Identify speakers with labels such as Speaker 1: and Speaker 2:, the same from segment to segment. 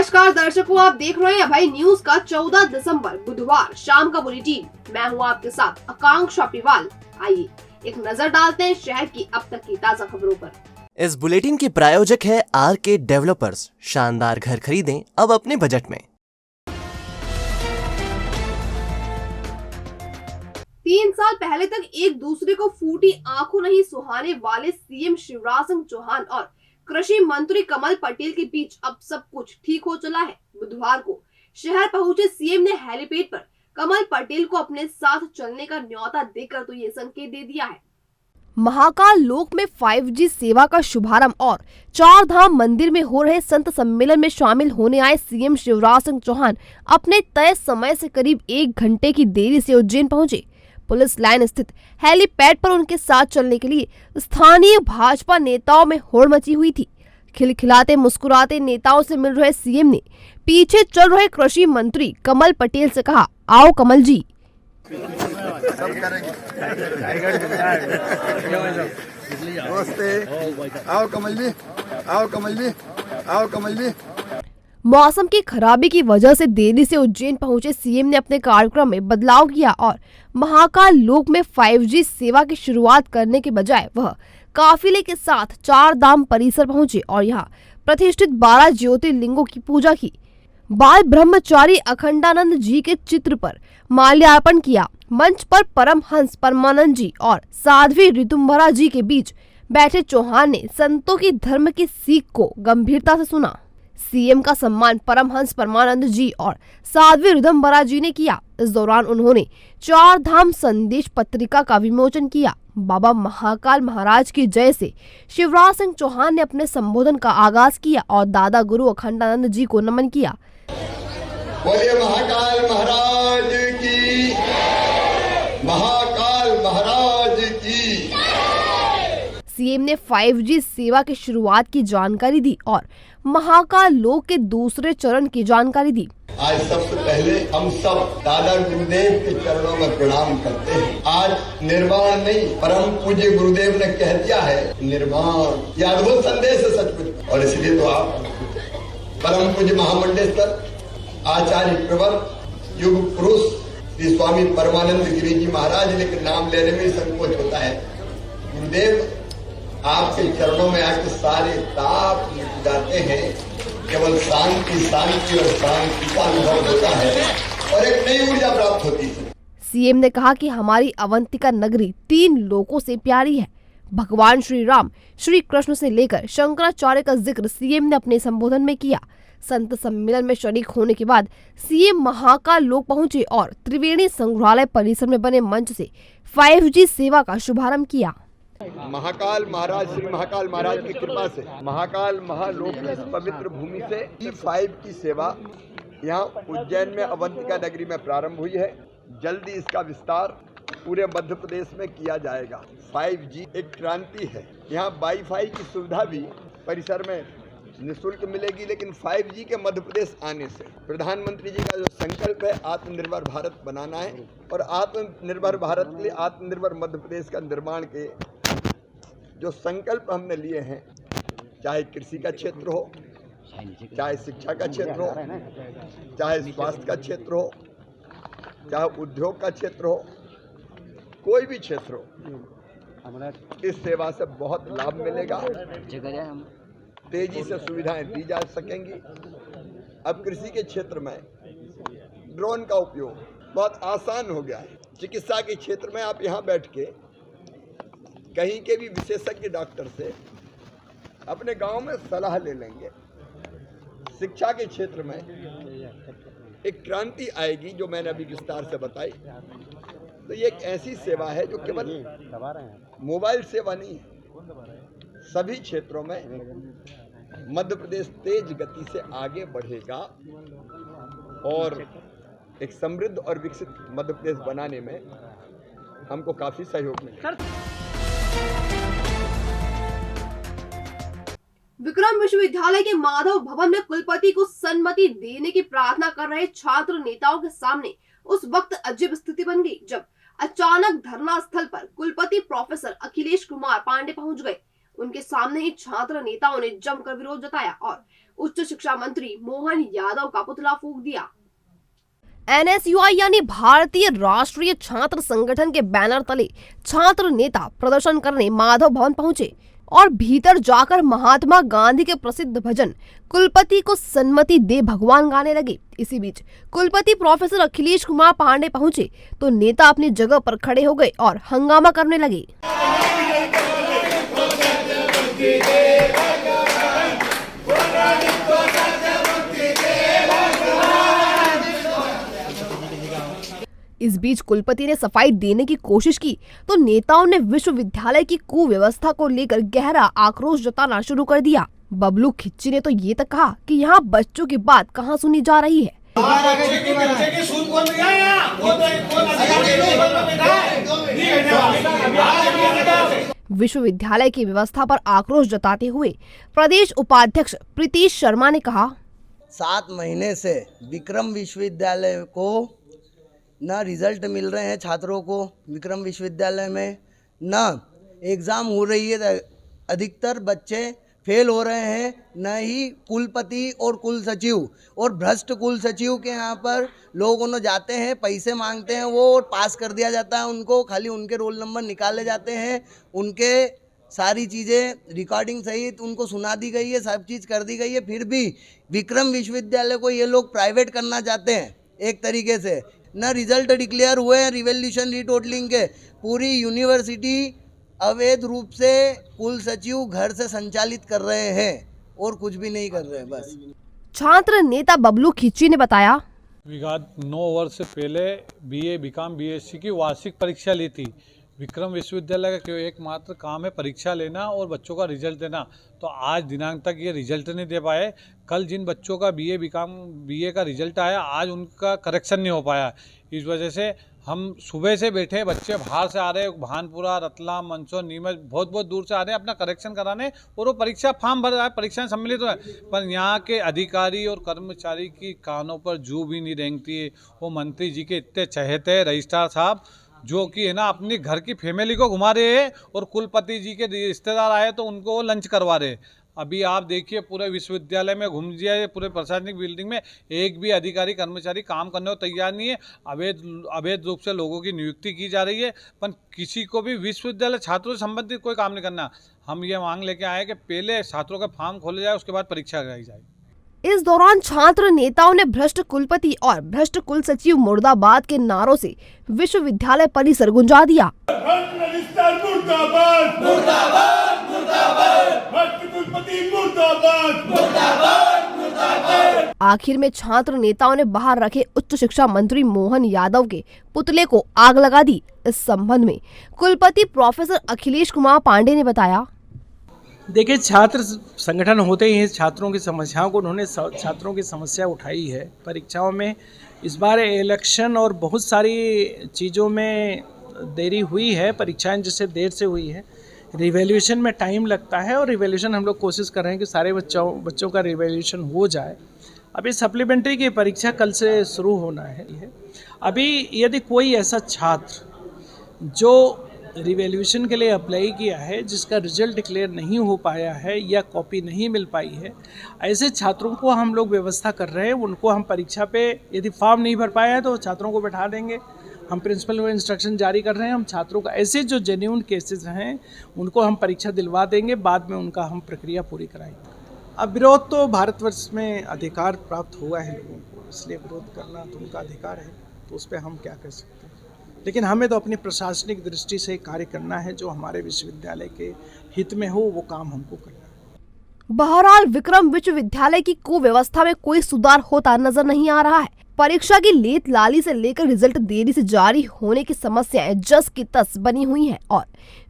Speaker 1: नमस्कार दर्शकों, आप देख रहे हैं अभय न्यूज का 14 दिसंबर बुधवार शाम का बुलेटिन। मैं हूं आपके साथ आकांक्षा पिवाल। आइए एक नजर डालते हैं शहर की अब तक की ताजा खबरों पर।
Speaker 2: इस बुलेटिन के प्रायोजक है आरके डेवलपर्स। शानदार घर खरीदें अब अपने बजट में।
Speaker 1: 3 साल पहले तक एक दूसरे को फूटी आंखों नहीं सुहाने वाले सीएम शिवराज सिंह चौहान और कृषि मंत्री कमल पटेल के बीच अब सब कुछ ठीक हो चला है। बुधवार को शहर पहुंचे सीएम ने हेलीपैड पर कमल पटेल को अपने साथ चलने का न्योता देकर तो ये संकेत दे दिया है। महाकाल लोक में 5G सेवा का शुभारंभ और 4 धाम मंदिर में हो रहे संत सम्मेलन में शामिल होने आए सीएम शिवराज सिंह चौहान अपने तय समय से करीब 1 घंटे की देरी से उज्जैन पहुंचे। पुलिस लाइन स्थित हेलीपैड पर उनके साथ चलने के लिए स्थानीय भाजपा नेताओं में होड़ मची हुई थी। खिलखिलाते मुस्कुराते नेताओं से मिल रहे सीएम ने पीछे चल रहे कृषि मंत्री कमल पटेल से कहा, आओ कमल जी।
Speaker 3: आओ कमल जी, आओ कमल जी, आओ कमल जी।
Speaker 1: मौसम की खराबी की वजह से देरी से उज्जैन पहुंचे सीएम ने अपने कार्यक्रम में बदलाव किया और महाकाल लोक में 5G सेवा की शुरुआत करने के बजाय वह काफिले के साथ 4 धाम परिसर पहुंचे और यहां प्रतिष्ठित 12 ज्योतिर्लिंगों की पूजा की। बाल ब्रह्मचारी अखंडानंद जी के चित्र पर माल्यार्पण किया। मंच पर परमहंस परमानंद जी और साध्वी ऋतुम्भरा जी के बीच बैठे चौहान ने संतों की धर्म की सीख को गंभीरता से सुना। सीएम का सम्मान परमहंस परमानंद जी और साध्वी ऋतुम्भरा जी ने किया। इस दौरान उन्होंने 4 धाम संदेश पत्रिका का विमोचन किया। बाबा महाकाल महाराज की जय से शिवराज सिंह चौहान ने अपने संबोधन का आगाज किया और दादा गुरु अखंडानंद जी को नमन किया।
Speaker 3: बोलिए महाकाल महाराज की, महाकाल महाराज की।
Speaker 1: सीएम ने 5G सेवा की शुरुआत की जानकारी दी और महाकाल लोक के दूसरे चरण की जानकारी दी।
Speaker 3: आज सबसे पहले हम सब दादा गुरुदेव के चरणों में प्रणाम करते हैं। आज निर्वाण नहीं, परम पूज्य गुरुदेव ने कह दिया है निर्वाण। यह अद्भुत संदेश है सचमुच, और इसलिए तो आप परम पूज्य महामंडलेश्वर आचार्य प्रवर युग पुरुष श्री स्वामी परमानंद गिरी जी महाराज लेकर नाम लेने में संकोच होता है। गुरुदेव आपके चरणों में आके सारे ताप मिट जाते हैं। केवल शांति शांति और शांति का अनुभव होता है और एक नई ऊर्जा प्राप्त होती है।
Speaker 1: सीएम ने कहा कि हमारी अवंतिका नगरी 3 लोकों से प्यारी है। भगवान श्री राम, श्री कृष्ण से लेकर शंकराचार्य का जिक्र सीएम ने अपने संबोधन में किया। संत सम्मेलन में शरीक होने के बाद सीएम महाकाल लोक पहुंचे और त्रिवेणी संग्रहालय परिसर में बने मंच से 5G सेवा का शुभारंभ किया।
Speaker 3: महाकाल महाराज श्री महाकाल महाराज की कृपा से महाकाल महालोक की इस पवित्र भूमि से E5 की सेवा यहाँ उज्जैन में अवंतिका नगरी में प्रारंभ हुई है। जल्दी इसका विस्तार पूरे मध्य प्रदेश में किया जाएगा। 5G एक क्रांति है। यहाँ वाईफाई की सुविधा भी परिसर में निःशुल्क मिलेगी, लेकिन 5G के मध्य प्रदेश आने से प्रधानमंत्री जी का जो संकल्प है आत्मनिर्भर भारत बनाना है और आत्मनिर्भर भारत के लिए आत्मनिर्भर मध्य प्रदेश का निर्माण के जो संकल्प हमने लिए हैं, चाहे कृषि का क्षेत्र हो, चाहे शिक्षा का क्षेत्र हो, चाहे स्वास्थ्य का क्षेत्र हो, चाहे उद्योग का क्षेत्र हो, कोई भी क्षेत्र हो, इस सेवा से बहुत लाभ मिलेगा। तेजी से सुविधाएं दी जा सकेंगी। अब कृषि के क्षेत्र में ड्रोन का उपयोग बहुत आसान हो गया है। चिकित्सा के क्षेत्र में आप यहाँ बैठ के कहीं के भी विशेषज्ञ डॉक्टर से अपने गांव में सलाह ले लेंगे। शिक्षा के क्षेत्र में एक क्रांति आएगी जो मैंने अभी विस्तार से बताई। तो ये एक ऐसी सेवा है जो केवल मोबाइल सेवा नहीं है, सभी क्षेत्रों में मध्य प्रदेश तेज गति से आगे बढ़ेगा और एक समृद्ध और विकसित मध्य प्रदेश बनाने में हमको काफी सहयोग मिलेगा।
Speaker 1: विक्रम विश्वविद्यालय के माधव भवन में कुलपति को सन्मति देने की प्रार्थना कर रहे छात्र नेताओं के सामने उस वक्त अजीब स्थिति बन गई जब अचानक धरना स्थल पर कुलपति प्रोफेसर अखिलेश कुमार पांडे पहुंच गए। उनके सामने ही छात्र नेताओं ने जमकर विरोध जताया और उच्च शिक्षा मंत्री मोहन यादव का पुतला फूंक दिया। NSUI यानी भारतीय राष्ट्रीय छात्र संगठन के बैनर तले छात्र नेता प्रदर्शन करने माधव भवन पहुंचे और भीतर जाकर महात्मा गांधी के प्रसिद्ध भजन कुलपति को सन्मति दे भगवान गाने लगे। इसी बीच कुलपति प्रोफेसर अखिलेश कुमार पांडे पहुंचे तो नेता अपनी जगह पर खड़े हो गए और हंगामा करने लगे। इस बीच कुलपति ने सफाई देने की कोशिश की तो नेताओं ने विश्वविद्यालय की कुव्यवस्था को लेकर गहरा आक्रोश जताना शुरू कर दिया। बबलू खिच्ची ने तो ये तक कहा कि यहाँ बच्चों की बात कहाँ सुनी जा रही है। विश्वविद्यालय की व्यवस्था पर आक्रोश जताते हुए प्रदेश उपाध्यक्ष प्रीतीश शर्मा ने कहा,
Speaker 4: 7 महीने से विक्रम विश्वविद्यालय को न रिजल्ट मिल रहे हैं छात्रों को, विक्रम विश्वविद्यालय में न एग्ज़ाम हो रही है, अधिकतर बच्चे फेल हो रहे हैं, न ही कुलपति और कुल सचिव और भ्रष्ट कुल सचिव के यहाँ पर लोग जाते हैं, पैसे मांगते हैं, वो पास कर दिया जाता है उनको, खाली उनके रोल नंबर निकाले जाते हैं, उनके सारी चीज़ें रिकॉर्डिंग सहित उनको सुना दी गई है, सब चीज़ कर दी गई है। फिर भी विक्रम विश्वविद्यालय को ये लोग प्राइवेट करना चाहते हैं एक तरीके से। न रिजल्ट डिक्लेयर हुए हैं रिवैल्यूएशन रीटोटलिंग के, पूरी यूनिवर्सिटी अवैध रूप से कुल सचिव घर से संचालित कर रहे हैं और कुछ भी नहीं कर रहे हैं बस।
Speaker 1: छात्र नेता बबलू खिच्ची ने बताया,
Speaker 5: विगत 9 वर्ष से पहले BA BCom BSc की वार्षिक परीक्षा ली थी। विक्रम विश्वविद्यालय का एकमात्र काम है परीक्षा लेना और बच्चों का रिजल्ट देना, तो आज दिनांक तक ये रिजल्ट नहीं दे पाए। कल जिन बच्चों का BA BCom BA का रिजल्ट आया, आज उनका करेक्शन नहीं हो पाया। इस वजह से हम सुबह से बैठे, बच्चे बाहर से आ रहे हैं, भानपुरा, रतलाम, मंदसौर, नीमच, बहुत बहुत दूर से आ रहे हैं अपना करेक्शन कराने, और वो परीक्षा फॉर्म भर रहा है, परीक्षाएं सम्मिलित हो रहा है, पर यहाँ के अधिकारी और कर्मचारी की कानों पर जू भी नहीं रेंगती है। वो मंत्री जी के इतने चहेते हैं रजिस्ट्रार साहब, जो कि है ना अपनी घर की फैमिली को घुमा रहे हैं, और कुलपति जी के रिश्तेदार आए तो उनको लंच करवा रहे हैं। अभी आप देखिए पूरे विश्वविद्यालय में घूम जाइए, पूरे प्रशासनिक बिल्डिंग में एक भी अधिकारी कर्मचारी काम करने को तैयार नहीं है। अवैध रूप से लोगों की नियुक्ति की जा रही है, पर किसी को भी विश्वविद्यालय छात्रों से संबंधित कोई काम नहीं करना। हम ये मांग लेके आए कि पहले छात्रों का फॉर्म खोले जाए, उसके बाद परीक्षा कराई जाए।
Speaker 1: इस दौरान छात्र नेताओं ने भ्रष्ट कुलपति और भ्रष्ट कुल सचिव मुर्दाबाद के नारों से विश्वविद्यालय परिसर गुंजा दिया। आखिर में छात्र नेताओं ने बाहर रखे उच्च शिक्षा मंत्री मोहन यादव के पुतले को आग लगा दी। इस संबंध में कुलपति प्रोफेसर अखिलेश कुमार पांडे ने बताया,
Speaker 6: देखिए, छात्र संगठन होते ही छात्रों की समस्याओं को, उन्होंने छात्रों की समस्या उठाई है परीक्षाओं में। इस बार इलेक्शन और बहुत सारी चीज़ों में देरी हुई है, परीक्षाएं जिससे देर से हुई है, रिवैल्यूएशन में टाइम लगता है, और रिवैल्यूएशन हम लोग कोशिश कर रहे हैं कि सारे बच्चों का रिवैल्यूएशन हो जाए। अभी सप्लीमेंट्री की परीक्षा कल से शुरू होना है। अभी यदि कोई ऐसा छात्र जो रिवैल्यूएशन के लिए अप्लाई किया है, जिसका रिजल्ट डिक्लेयर नहीं हो पाया है या कॉपी नहीं मिल पाई है, ऐसे छात्रों को हम लोग व्यवस्था कर रहे हैं। उनको हम परीक्षा पे, यदि फॉर्म नहीं भर पाया है तो छात्रों को बैठा देंगे। हम प्रिंसिपल को इंस्ट्रक्शन जारी कर रहे हैं। हम छात्रों का ऐसे जो जेन्युइन केसेस हैं उनको हम परीक्षा दिलवा देंगे, बाद में उनका हम प्रक्रिया पूरी कराएंगे। अब विरोध तो भारतवर्ष में अधिकार प्राप्त हुआ है लोगों को, इसलिए विरोध करना तो उनका अधिकार है, तो उस पर हम क्या कर सकते हैं। लेकिन हमें तो अपनी प्रशासनिक दृष्टि से कार्य करना है, जो हमारे विश्वविद्यालय के हित में हो वो काम हमको करना है।
Speaker 1: बहरहाल विक्रम विश्वविद्यालय की कुव्यवस्था में कोई सुधार होता नजर नहीं आ रहा है। परीक्षा की लेट लाली से लेकर रिजल्ट देरी से जारी होने की समस्याएं जस की तस बनी हुई हैं और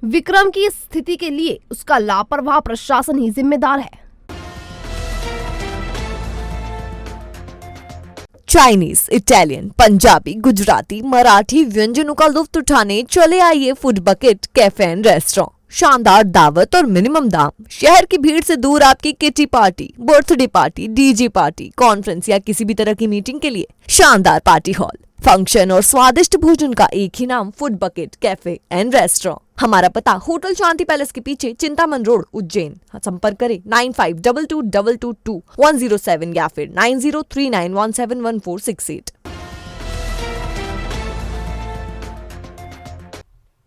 Speaker 1: विक्रम की स्थिति के लिए उसका लापरवाह प्रशासन ही जिम्मेदार है।
Speaker 7: चाइनीज, इटालियन, पंजाबी, गुजराती, मराठी व्यंजनों का लुत्फ उठाने चले आइए food bucket cafe and restaurant. शानदार दावत और मिनिमम दाम, शहर की भीड़ से दूर आपकी kitty party, birthday party, DJ party, conference या किसी भी तरह की मीटिंग के लिए शानदार पार्टी हॉल, फंक्शन और स्वादिष्ट भोजन का एक ही नाम, food bucket cafe and restaurant. हमारा पता होटल शांति पैलेस के पीछे चिंतामन रोड, उज्जैन। संपर्क करें 9522222107 या फिर 9039171468।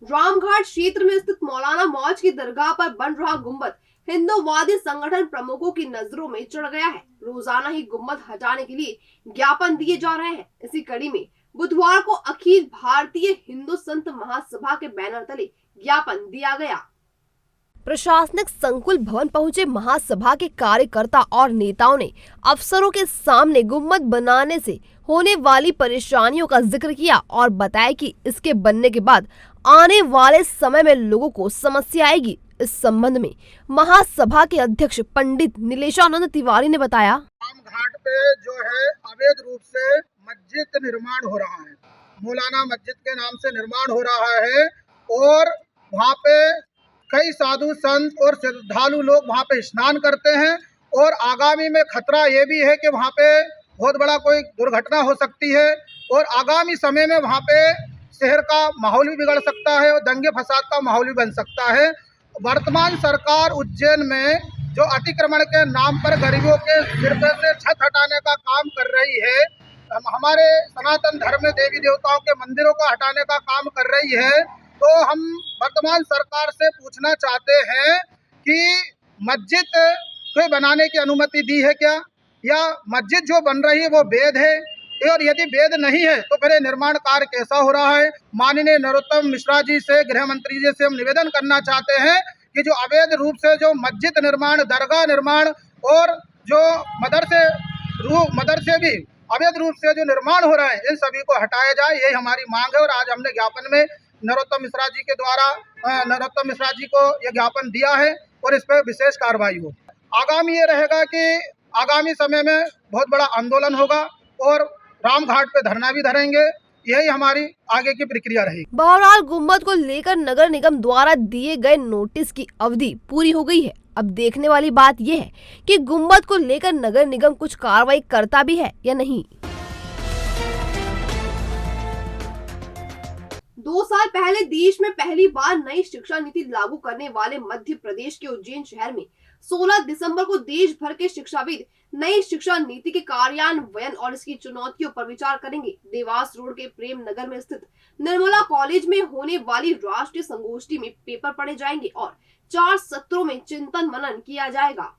Speaker 1: रामघाट क्षेत्र में स्थित मौलाना मौज की दरगाह पर बन रहा गुम्बद हिंदुवादी संगठन प्रमुखों की नजरों में चढ़ गया है। रोजाना ही गुम्बद हटाने के लिए ज्ञापन दिए जा रहे हैं। इसी कड़ी में बुधवार को अखिल भारतीय हिंदू संत महासभा के बैनर तले ज्ञापन दिया गया। प्रशासनिक संकुल भवन पहुंचे महासभा के कार्यकर्ता और नेताओं ने अफसरों के सामने गुम्बद बनाने से होने वाली परेशानियों का जिक्र किया और बताया कि इसके बनने के बाद आने वाले समय में लोगों को समस्या आएगी। इस संबंध में महासभा के अध्यक्ष पंडित नीलेशानंद तिवारी ने बताया,
Speaker 8: रामघाट पे जो है अवैध रूप से मस्जिद निर्माण हो रहा है, मौलाना मस्जिद के नाम से निर्माण हो रहा है और वहाँ पे कई साधु संत और श्रद्धालु लोग वहाँ पे स्नान करते हैं और आगामी में खतरा ये भी है कि वहाँ पे बहुत बड़ा कोई दुर्घटना हो सकती है और आगामी समय में वहाँ पे शहर का माहौल भी बिगड़ सकता है और दंगे फसाद का माहौल भी बन सकता है। वर्तमान सरकार उज्जैन में जो अतिक्रमण के नाम पर गरीबों के सिर पे से छत हटाने का काम कर रही है, हमारे सनातन धर्म में देवी देवताओं के मंदिरों को हटाने का काम कर रही है, तो हम वर्तमान सरकार से पूछना चाहते हैं कि मस्जिद को बनाने की अनुमति दी है क्या, या मस्जिद जो बन रही है वो वैध है, और यदि वैध नहीं है तो फिर निर्माण कार्य कैसा हो रहा है। माननीय नरोत्तम मिश्रा जी से, गृह मंत्री जी से हम निवेदन करना चाहते हैं कि जो अवैध रूप से जो मस्जिद निर्माण, दरगाह निर्माण और जो मदरसे भी अवैध रूप से जो निर्माण हो रहा है, इन सभी को हटाया जाए, यही हमारी मांग है। और आज हमने ज्ञापन में नरोत्तम मिश्रा जी को यह ज्ञापन दिया है और इस पर विशेष कार्रवाई हो। आगामी ये रहेगा कि आगामी समय में बहुत बड़ा आंदोलन होगा और रामघाट पे धरना भी धरेंगे, यही हमारी आगे की प्रक्रिया रहेगी।
Speaker 1: बहरहाल गुम्बद को लेकर नगर निगम द्वारा दिए गए नोटिस की अवधि पूरी हो गई है। अब देखने वाली बात यह है कि गुम्बद को लेकर नगर निगम कुछ कार्रवाई करता भी है या नहीं। 2 साल पहले देश में पहली बार नई शिक्षा नीति लागू करने वाले मध्य प्रदेश के उज्जैन शहर में 16 दिसंबर को देश भर के शिक्षाविद नई शिक्षा नीति के कार्यान्वयन और इसकी चुनौतियों पर विचार करेंगे। देवास रोड के प्रेम नगर में स्थित निर्मला कॉलेज में होने वाली राष्ट्रीय संगोष्ठी में पेपर पढ़े जाएंगे और 4 सत्रों में चिंतन मनन किया जाएगा।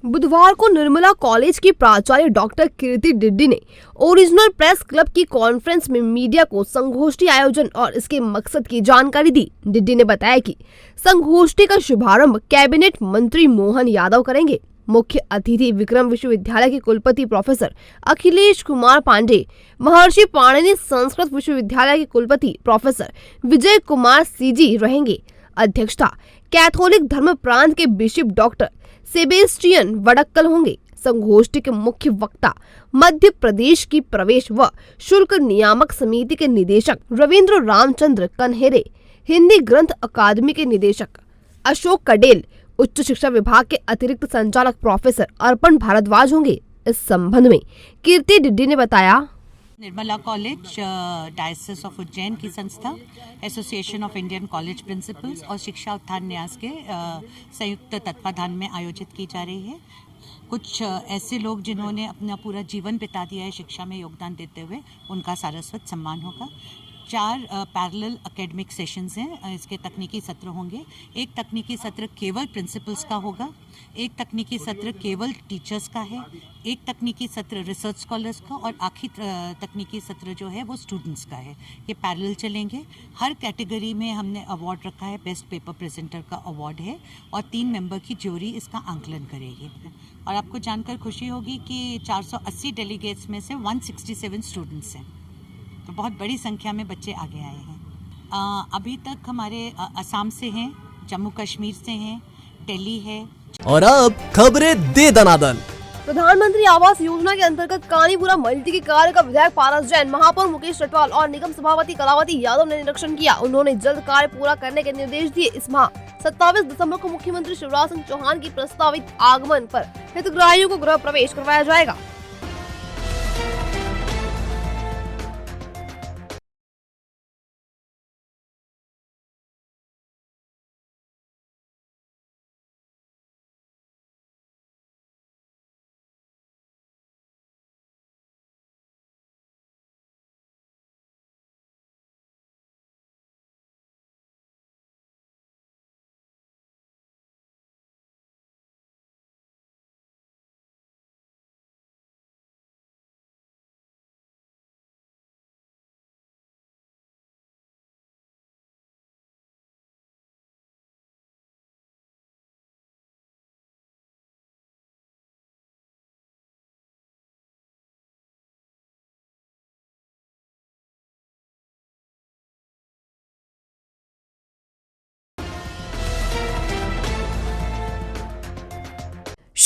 Speaker 1: बुधवार को निर्मला कॉलेज की प्राचार्य डॉक्टर कीर्ति डिड्डी ने ओरिजिनल प्रेस क्लब की कॉन्फ्रेंस में मीडिया को संगोष्ठी आयोजन और इसके मकसद की जानकारी दी। डिड्डी ने बताया कि संगोष्ठी का शुभारंभ कैबिनेट मंत्री मोहन यादव करेंगे। मुख्य अतिथि विक्रम विश्वविद्यालय के कुलपति प्रोफेसर अखिलेश कुमार पांडे, महर्षि पाणिनि संस्कृत विश्वविद्यालय के कुलपति प्रोफेसर विजय कुमार सीजी रहेंगे। अध्यक्षता कैथोलिक धर्म प्रांत के बिशप डॉक्टर सेबेस्टियन वडक्कल होंगे। संगोष्ठी के मुख्य वक्ता मध्य प्रदेश की प्रवेश व शुल्क नियामक समिति के निदेशक रविंद्र रामचंद्र कन्हेरे, हिंदी ग्रंथ अकादमी के निदेशक अशोक कडेल, उच्च शिक्षा विभाग के अतिरिक्त संचालक प्रोफेसर अर्पण भारद्वाज होंगे। इस संबंध में कीर्ति डिड्डी ने बताया,
Speaker 9: Nirmala college diocese of Ujjain की संस्था, association of Indian college principles और शिक्षा उत्थान न्यास के संयुक्त तत्वाधान में आयोजित की जा रही है। कुछ ऐसे लोग जिन्होंने अपना पूरा जीवन बिता दिया है शिक्षा में योगदान देते हुए, उनका सारस्वत सम्मान होगा। 4 पैरेलल एकेडमिक सेशंस हैं, इसके तकनीकी सत्र होंगे। एक तकनीकी सत्र केवल प्रिंसिपल्स का होगा, एक तकनीकी सत्र केवल टीचर्स का है, एक तकनीकी सत्र रिसर्च स्कॉलर्स का और आखिरी तकनीकी सत्र जो है वो स्टूडेंट्स का है। ये पैरेलल चलेंगे। हर कैटेगरी में हमने अवार्ड रखा है, बेस्ट पेपर प्रेजेंटर का अवार्ड है और 3 मेंबर की ज्यूरी इसका आंकलन करेगी। और आपको जानकर खुशी होगी कि 480 डेलीगेट्स में से 167 स्टूडेंट्स हैं, तो बहुत बड़ी संख्या में बच्चे आगे आए हैं। अभी तक हमारे असम से हैं, जम्मू कश्मीर से हैं, दिल्ली है।
Speaker 2: और अब खबरें दे दनादन।
Speaker 1: प्रधानमंत्री आवास योजना के अंतर्गत कानीपुरा मल्टी के कार्य का विधायक पारस जैन, महापौर मुकेश रटवाल और निगम सभापति कलावती यादव ने निरीक्षण किया। उन्होंने जल्द कार्य पूरा करने के निर्देश दिए। इस माह 27 दिसंबर को मुख्यमंत्री शिवराज सिंह चौहान की प्रस्तावित आगमन पर हितग्राहियों को गृह प्रवेश करवाया जाएगा।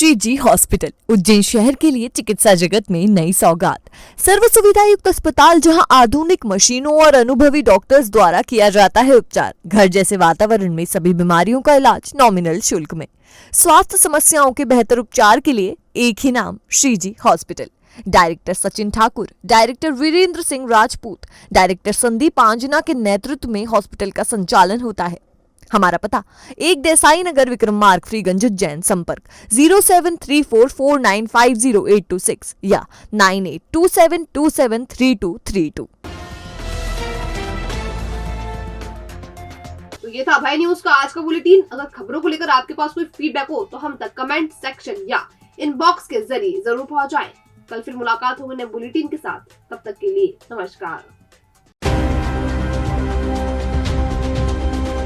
Speaker 7: श्री जी हॉस्पिटल, उज्जैन शहर के लिए चिकित्सा जगत में नई सौगात। सर्व सुविधा युक्त अस्पताल जहां आधुनिक मशीनों और अनुभवी डॉक्टर्स द्वारा किया जाता है उपचार। घर जैसे वातावरण में सभी बीमारियों का इलाज नॉमिनल शुल्क में। स्वास्थ्य समस्याओं के बेहतर उपचार के लिए एक ही नाम, Shri Ji hospital. Director Sachin Thakur, director Virendra Singh Rajput, director Sandeep Anjana के नेतृत्व में हॉस्पिटल का संचालन होता है। हमारा पता 1 देसाई नगर, विक्रम मार्ग, फ्रीगंज, उज्जैन। संपर्क 0734495086 या 9827273232।
Speaker 1: तो ये था अभय न्यूज का आज का बुलेटिन। अगर खबरों को लेकर आपके पास कोई फीडबैक हो तो हम तक कमेंट सेक्शन या इनबॉक्स के जरिए जरूर पहुंचाएं। कल फिर मुलाकात होगी नए बुलेटिन के साथ। तब तक के लिए नमस्कार।